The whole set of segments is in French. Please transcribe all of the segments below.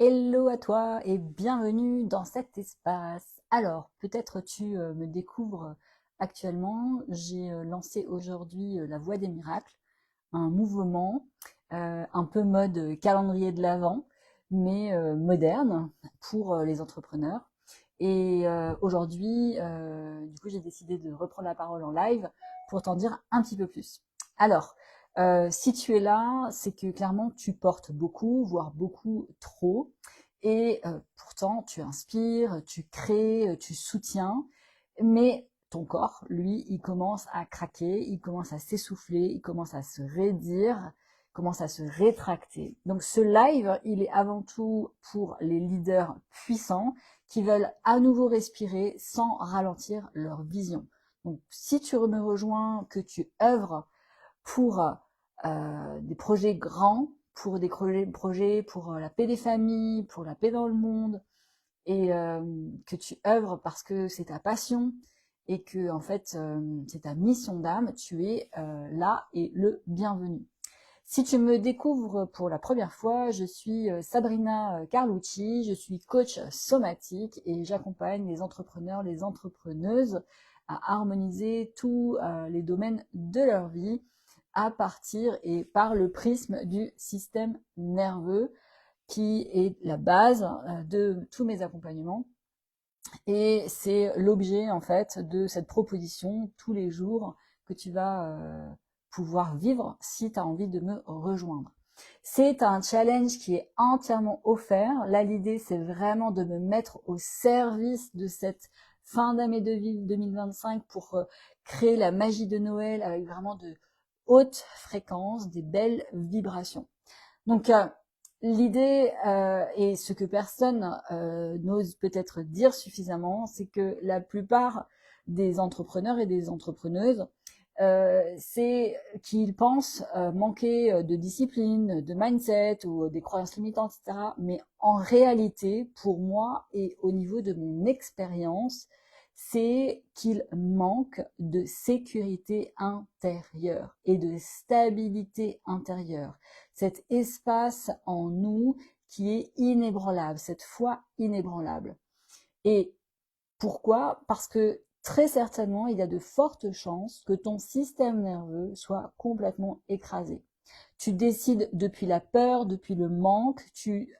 Hello à toi et bienvenue dans cet espace. Alors, peut-être tu me découvres actuellement. J'ai lancé aujourd'hui La Voie des Miracles, un mouvement un peu mode calendrier de l'Avent, mais moderne pour les entrepreneurs. Et aujourd'hui, du coup, j'ai décidé de reprendre la parole en live pour t'en dire un petit peu plus. Alors, si tu es là, c'est que clairement tu portes beaucoup, voire beaucoup trop, et pourtant tu inspires, tu crées, tu soutiens, mais ton corps, lui, il commence à craquer, il commence à s'essouffler, il commence à se raidir, commence à se rétracter. Donc ce live, il est avant tout pour les leaders puissants qui veulent à nouveau respirer sans ralentir leur vision. Donc si tu me rejoins, que tu œuvres pour des projets grands, pour des projets pour la paix des familles, pour la paix dans le monde, et que tu œuvres parce que c'est ta passion et que en fait c'est ta mission d'âme, tu es là et le bienvenu. Si tu me découvres pour la première fois, je suis Sabrina Carlucci, je suis coach somatique et j'accompagne les entrepreneurs, les entrepreneuses à harmoniser tous les domaines de leur vie à partir et par le prisme du système nerveux qui est la base de tous mes accompagnements. Et c'est l'objet en fait de cette proposition tous les jours que tu vas pouvoir vivre si tu as envie de me rejoindre. C'est un challenge qui est entièrement offert. Là, l'idée, c'est vraiment de me mettre au service de cette fin d'année de vie 2025 pour créer la magie de Noël avec vraiment de hautes fréquences, des belles vibrations. Donc, l'idée, et ce que personne n'ose peut-être dire suffisamment, c'est que la plupart des entrepreneurs et des entrepreneuses, c'est qu'ils pensent manquer de discipline, de mindset ou des croyances limitantes, etc. Mais en réalité, pour moi et au niveau de mon expérience, c'est qu'ils manquent de sécurité intérieure et de stabilité intérieure. Cet espace en nous qui est inébranlable, cette foi inébranlable. Et pourquoi? Parce que très certainement, il y a de fortes chances que ton système nerveux soit complètement écrasé. Tu décides depuis la peur, depuis le manque, tu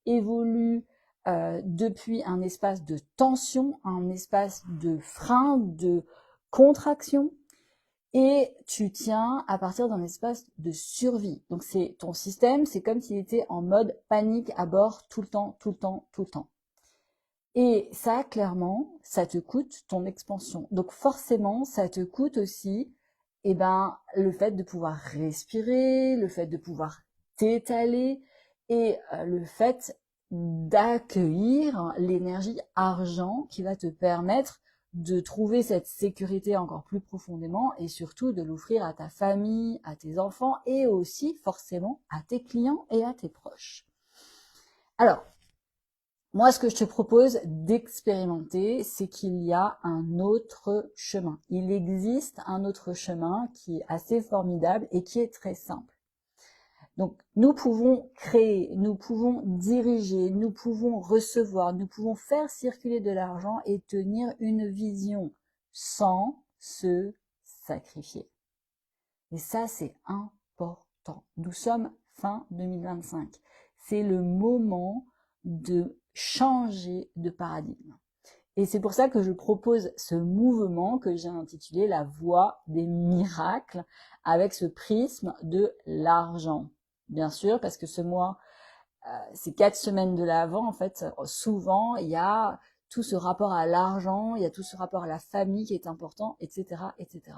évolues depuis un espace de tension, un espace de frein, de contraction, et tu tiens à partir d'un espace de survie. Donc c'est ton système, c'est comme s'il était en mode panique à bord tout le temps, tout le temps, tout le temps. Et ça, clairement, ça te coûte ton expansion. Donc forcément, ça te coûte aussi, eh ben, le fait de pouvoir respirer, le fait de pouvoir t'étaler et le fait d'accueillir l'énergie argent qui va te permettre de trouver cette sécurité encore plus profondément et surtout de l'offrir à ta famille, à tes enfants et aussi forcément à tes clients et à tes proches. Alors, moi, ce que je te propose d'expérimenter, c'est qu'il y a un autre chemin. Il existe un autre chemin qui est assez formidable et qui est très simple. Donc, nous pouvons créer, nous pouvons diriger, nous pouvons recevoir, nous pouvons faire circuler de l'argent et tenir une vision sans se sacrifier. Et ça, c'est important. Nous sommes fin 2025. C'est le moment de changer de paradigme. Et c'est pour ça que je propose ce mouvement que j'ai intitulé La Voie des Miracles avec ce prisme de l'argent. Bien sûr, parce que ce mois, ces 4 semaines de l'Avent, en fait, souvent, il y a tout ce rapport à l'argent, il y a tout ce rapport à la famille qui est important, etc., etc.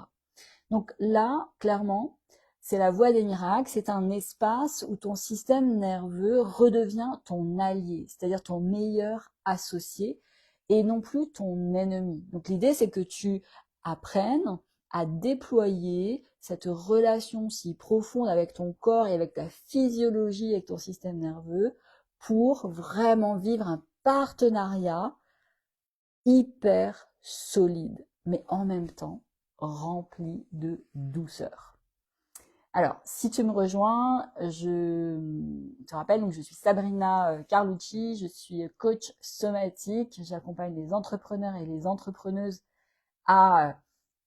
Donc là, clairement, c'est la voie des miracles, c'est un espace où ton système nerveux redevient ton allié, c'est-à-dire ton meilleur associé et non plus ton ennemi. Donc l'idée, c'est que tu apprennes à déployer cette relation si profonde avec ton corps et avec ta physiologie, avec ton système nerveux, pour vraiment vivre un partenariat hyper solide, mais en même temps rempli de douceur. Alors, si tu me rejoins, je te rappelle, donc je suis Sabrina Carlucci, je suis coach somatique. J'accompagne les entrepreneurs et les entrepreneuses à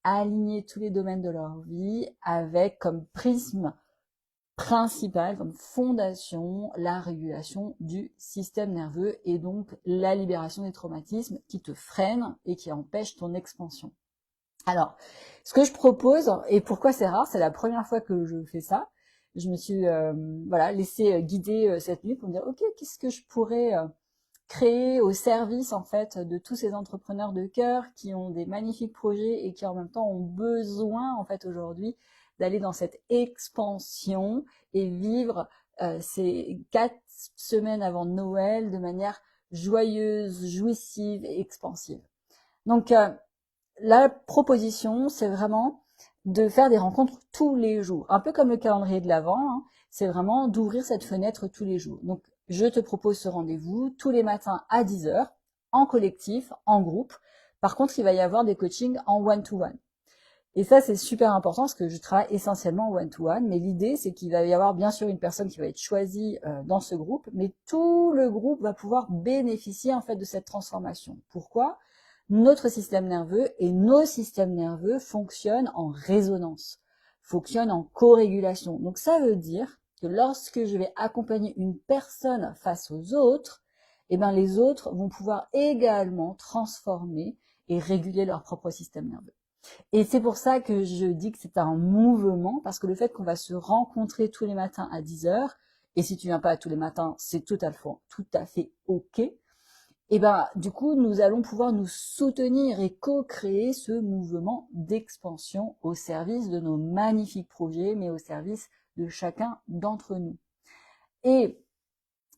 aligner tous les domaines de leur vie avec comme prisme principal, comme fondation, la régulation du système nerveux et donc la libération des traumatismes qui te freinent et qui empêchent ton expansion. Alors, ce que je propose, et pourquoi c'est rare, c'est la première fois que je fais ça, je me suis laissé guider cette nuit pour me dire, ok, qu'est-ce que je pourrais créer au service en fait de tous ces entrepreneurs de cœur qui ont des magnifiques projets et qui en même temps ont besoin en fait aujourd'hui d'aller dans cette expansion et vivre ces 4 semaines avant Noël de manière joyeuse, jouissive et expansive. Donc la proposition, c'est vraiment de faire des rencontres tous les jours, un peu comme le calendrier de l'Avent, hein, c'est vraiment d'ouvrir cette fenêtre tous les jours. Donc je te propose ce rendez-vous tous les matins à 10h, en collectif, en groupe. Par contre, il va y avoir des coachings en one-to-one. Et ça, c'est super important parce que je travaille essentiellement en one-to-one, mais l'idée, c'est qu'il va y avoir bien sûr une personne qui va être choisie dans ce groupe, mais tout le groupe va pouvoir bénéficier en fait de cette transformation. Pourquoi ? Notre système nerveux et nos systèmes nerveux fonctionnent en résonance, fonctionnent en co-régulation. Donc ça veut dire que lorsque je vais accompagner une personne face aux autres, eh ben les autres vont pouvoir également transformer et réguler leur propre système nerveux. Et c'est pour ça que je dis que c'est un mouvement, parce que le fait qu'on va se rencontrer tous les matins à 10h, et si tu viens pas tous les matins, c'est tout à fait ok, et ben du coup, nous allons pouvoir nous soutenir et co-créer ce mouvement d'expansion au service de nos magnifiques projets, mais au service de chacun d'entre nous. Et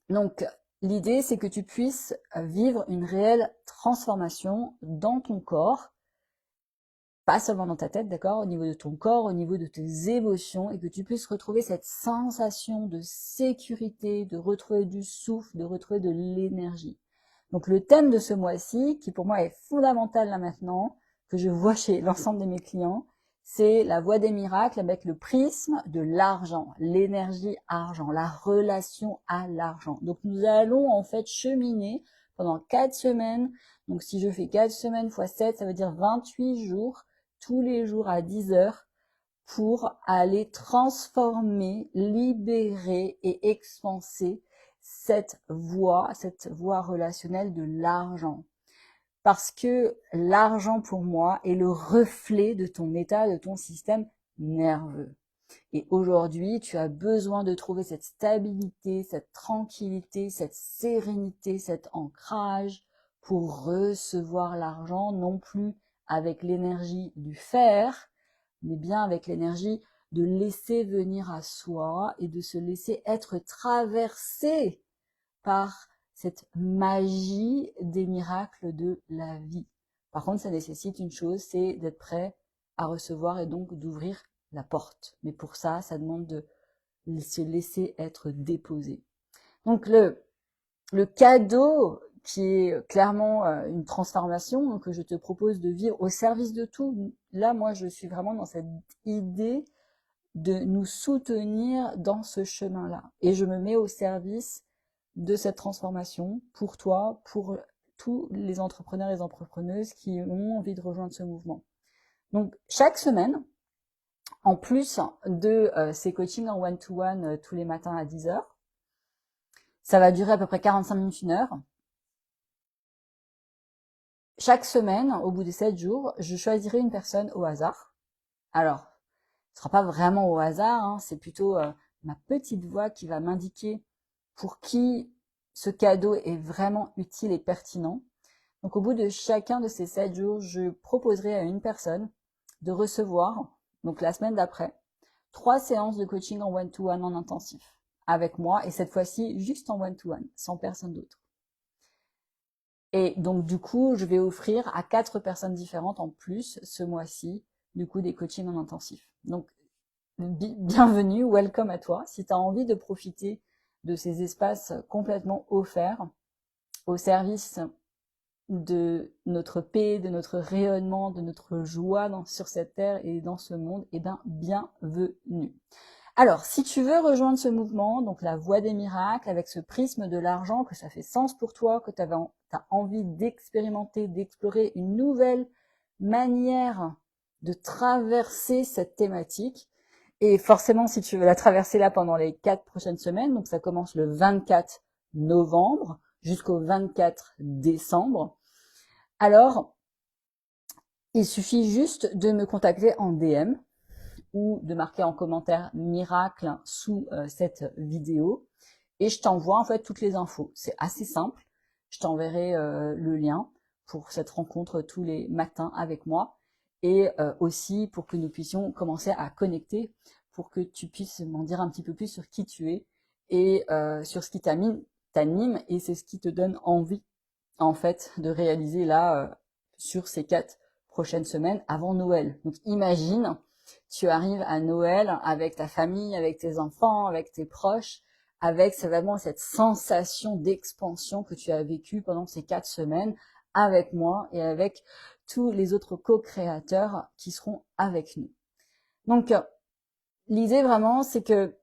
donc, l'idée, c'est que tu puisses vivre une réelle transformation dans ton corps, pas seulement dans ta tête, d'accord, au niveau de ton corps, au niveau de tes émotions, et que tu puisses retrouver cette sensation de sécurité, de retrouver du souffle, de retrouver de l'énergie. Donc le thème de ce mois-ci, qui pour moi est fondamental là maintenant, que je vois chez l'ensemble de mes clients, c'est la voie des miracles avec le prisme de l'argent, l'énergie argent, la relation à l'argent. Donc nous allons en fait cheminer pendant 4 semaines. Donc si je fais 4 semaines x 7, ça veut dire 28 jours, tous les jours à 10h, pour aller transformer, libérer et expanser cette voie relationnelle de l'argent. Parce que l'argent, pour moi, est le reflet de ton état, de ton système nerveux. Et aujourd'hui, tu as besoin de trouver cette stabilité, cette tranquillité, cette sérénité, cet ancrage pour recevoir l'argent, non plus avec l'énergie du faire, mais bien avec l'énergie de laisser venir à soi et de se laisser être traversé par cette magie des miracles de la vie. Par contre, ça nécessite une chose, c'est d'être prêt à recevoir et donc d'ouvrir la porte. Mais pour ça, ça demande de se laisser être déposé. Donc le cadeau qui est clairement une transformation que je te propose de vivre au service de tout. Là, moi, je suis vraiment dans cette idée de nous soutenir dans ce chemin-là. Et je me mets au service de cette transformation pour toi, pour tous les entrepreneurs et les entrepreneuses qui ont envie de rejoindre ce mouvement. Donc, chaque semaine, en plus de ces coachings en one-to-one tous les matins à 10h, ça va durer à peu près 45 minutes, 1 heure. Chaque semaine, au bout de 7 jours, je choisirai une personne au hasard. Alors, ce sera pas vraiment au hasard, hein, c'est plutôt ma petite voix qui va m'indiquer pour qui ce cadeau est vraiment utile et pertinent. Donc au bout de chacun de ces 7 jours, je proposerai à une personne de recevoir, donc la semaine d'après, 3 séances de coaching en one-to-one en intensif avec moi, et cette fois-ci juste en one-to-one, sans personne d'autre. Et donc du coup, je vais offrir à 4 personnes différentes en plus ce mois-ci, du coup, des coachings en intensif. Donc bienvenue, welcome à toi. Si tu as envie de profiter de ces espaces complètement offerts au service de notre paix, de notre rayonnement, de notre joie sur cette terre et dans ce monde, eh bien, bienvenue. Alors, si tu veux rejoindre ce mouvement, donc la voie des miracles, avec ce prisme de l'argent, que ça fait sens pour toi, que tu as envie d'expérimenter, d'explorer une nouvelle manière de traverser cette thématique, et forcément, si tu veux la traverser là pendant les 4 prochaines semaines, donc ça commence le 24 novembre jusqu'au 24 décembre, alors il suffit juste de me contacter en DM ou de marquer en commentaire miracle sous cette vidéo et je t'envoie en fait toutes les infos. C'est assez simple. Je t'enverrai le lien pour cette rencontre tous les matins avec moi et aussi pour que nous puissions commencer à connecter pour que tu puisses m'en dire un petit peu plus sur qui tu es et sur ce qui t'anime et c'est ce qui te donne envie en fait de réaliser là sur ces 4 prochaines semaines avant Noël. Donc imagine, tu arrives à Noël avec ta famille, avec tes enfants, avec tes proches, avec vraiment cette sensation d'expansion que tu as vécue pendant ces 4 semaines avec moi et avec tous les autres co-créateurs qui seront avec nous. Donc l'idée vraiment, c'est que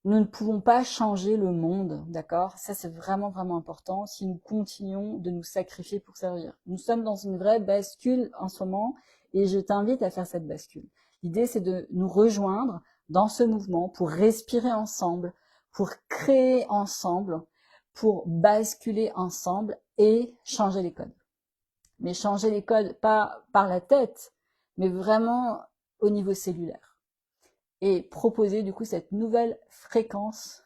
nous ne pouvons pas changer le monde, d'accord? Ça, c'est vraiment, vraiment important si nous continuons de nous sacrifier pour servir. Nous sommes dans une vraie bascule en ce moment et je t'invite à faire cette bascule. L'idée, c'est de nous rejoindre dans ce mouvement pour respirer ensemble, pour créer ensemble, pour basculer ensemble et changer les codes. Mais changer les codes pas par la tête, mais vraiment au niveau cellulaire. Et proposer du coup cette nouvelle fréquence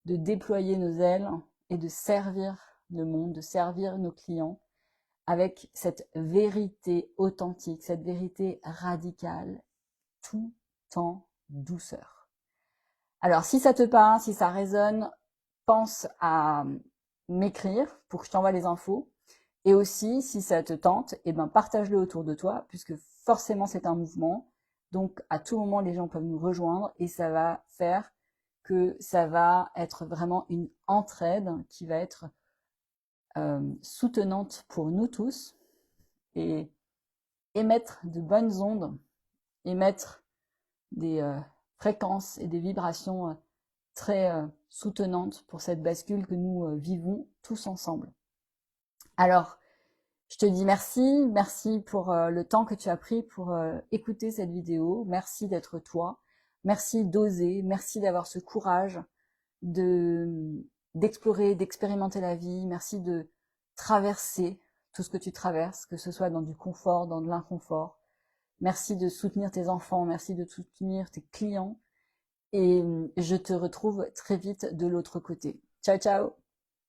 de déployer nos ailes et de servir le monde, de servir nos clients avec cette vérité authentique, cette vérité radicale, tout en douceur. Alors si ça te parle, si ça résonne, pense à m'écrire pour que je t'envoie les infos. Et aussi, si ça te tente, eh ben partage-le autour de toi, puisque forcément c'est un mouvement. Donc à tout moment, les gens peuvent nous rejoindre et ça va faire que ça va être vraiment une entraide qui va être soutenante pour nous tous et émettre de bonnes ondes, émettre des fréquences et des vibrations très soutenantes pour cette bascule que nous vivons tous ensemble. Alors, je te dis merci pour le temps que tu as pris pour écouter cette vidéo. Merci d'être toi. Merci d'oser. Merci d'avoir ce courage d'explorer, d'expérimenter la vie. Merci de traverser tout ce que tu traverses, que ce soit dans du confort, dans de l'inconfort. Merci de soutenir tes enfants. Merci de soutenir tes clients. Et je te retrouve très vite de l'autre côté. Ciao, ciao!